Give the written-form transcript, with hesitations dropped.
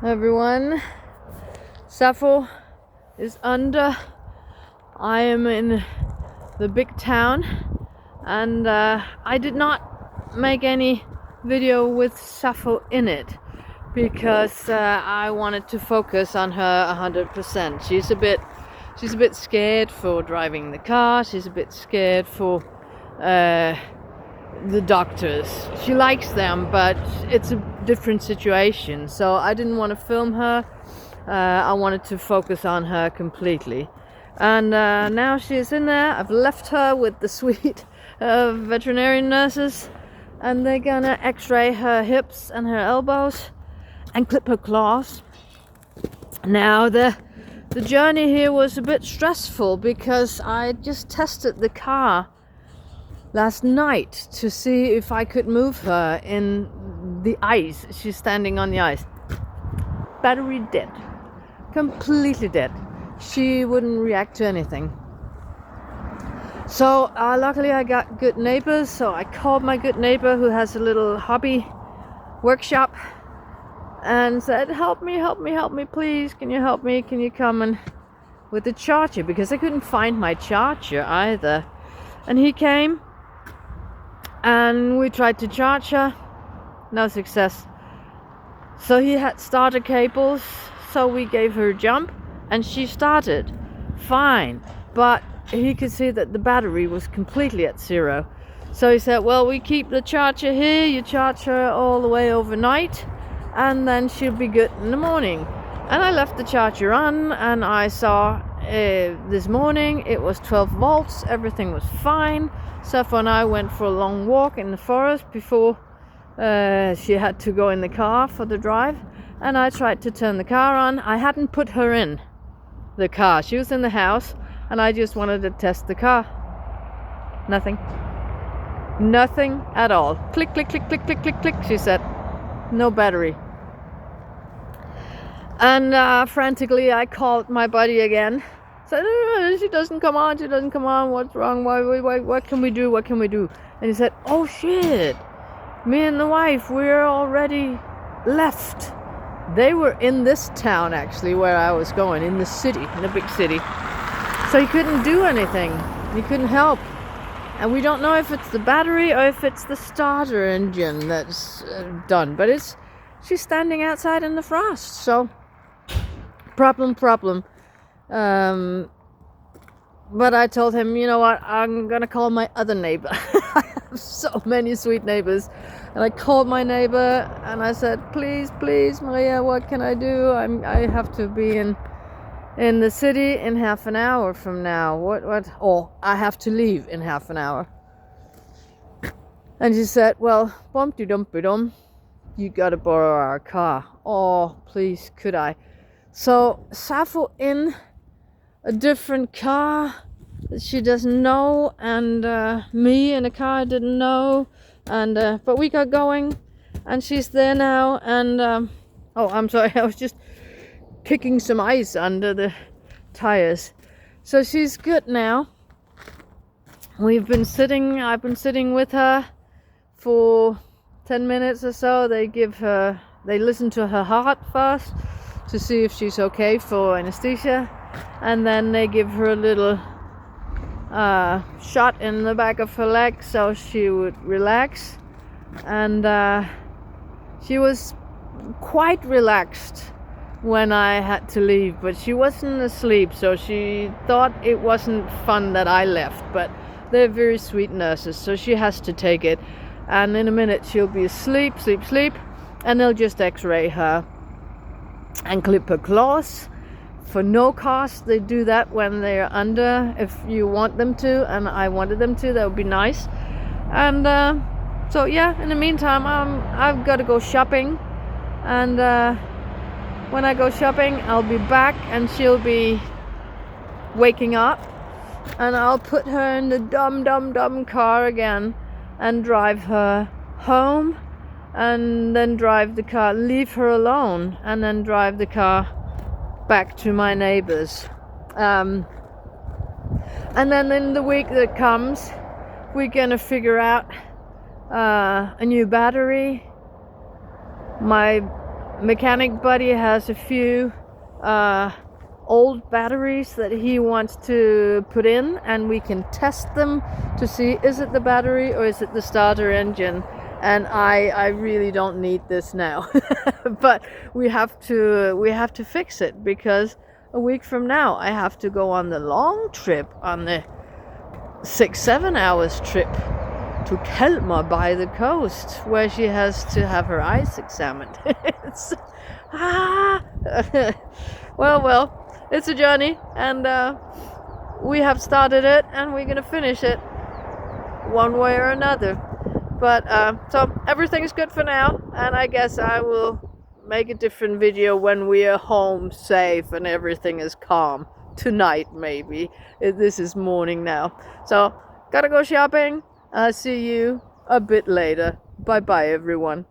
Everyone, Zaffo is under. I am in the big town, and I did not make any video with Zaffo in it because I wanted to focus on her 100%. She's a bit scared for driving the car. She's a bit scared for the doctors. She likes them, but it's a different situation, so I didn't want to film her. I wanted to focus on her completely, and now she's in there. I've left her with the sweet veterinary nurses, and they're gonna x-ray her hips and her elbows and clip her claws. Now the journey here was a bit stressful because I just tested the car last night to see if I could move her in the ice. She's standing on the ice. Battery dead. Completely dead. She wouldn't react to anything. So luckily I got good neighbors, so I called my good neighbor who has a little hobby workshop and said, help me, please, can you help me, can you come and with the charger, because I couldn't find my charger either. And he came and we tried to charge her, no success. So he had starter cables, so we gave her a jump and she started fine, but he could see that the battery was completely at zero. So he said, well, we keep the charger here, you charge her all the way overnight and then she'll be good in the morning. And I left the charger on, and I saw this morning it was 12 volts, everything was fine. Zaffo and I went for a long walk in the forest before she had to go in the car for the drive, and I tried to turn the car on. I hadn't put her in the car, she was in the house, and I just wanted to test the car. Nothing at all. Click, click, click, click, click, click, click, she said. No battery. And frantically I called my buddy again. Said, she doesn't come on, what's wrong, what can we do, And he said, oh shit, me and the wife, we're already left. They were in this town actually where I was going, in the city, in the big city. So he couldn't do anything, he couldn't help. And we don't know if it's the battery or if it's the starter engine that's done, but she's standing outside in the frost, so problem. But I told him, you know what, I'm gonna call my other neighbor. I have so many sweet neighbors. And I called my neighbor and I said, please, Maria, what can I do? I have to be in the city in half an hour from now. What? Oh, I have to leave in half an hour. And she said, well, bum-de-dum-de-dum, you gotta borrow our car. Oh, please, could I? So Zaffo in a different car that she doesn't know, and me in a car I didn't know, and but we got going, and she's there now. And oh, I'm sorry, I was just kicking some ice under the tires. So she's good now. I've been sitting with her for 10 minutes or so. They listen to her heart first to see if she's okay for anesthesia, and then they give her a little shot in the back of her leg so she would relax. And she was quite relaxed when I had to leave, but she wasn't asleep, so she thought it wasn't fun that I left. But they're very sweet nurses, so she has to take it, and in a minute she'll be asleep, and they'll just x-ray her and clip her claws for no cost. They do that when they're under, if you want them to, and I wanted them to, that would be nice. And so yeah, in the meantime I've got to go shopping, and when I go shopping I'll be back and she'll be waking up, and I'll put her in the dumb car again and drive her home, and then drive the car, leave her alone, and then drive the car back to my neighbors. And then in the week that comes, we're gonna figure out a new battery. My mechanic buddy has a few old batteries that he wants to put in, and we can test them to see, is it the battery or is it the starter engine? And I really don't need this now. But we have to fix it, because a week from now I have to go on the long trip, on the 6-7 hours trip to Kelma by the coast, where she has to have her eyes examined. Well, it's a journey, and we have started it, and we're gonna finish it one way or another. But so everything's good for now, and I guess I will make a different video when we are home safe and everything is calm. Tonight, maybe. This is morning now. So, gotta go shopping. I'll see you a bit later. Bye bye, everyone.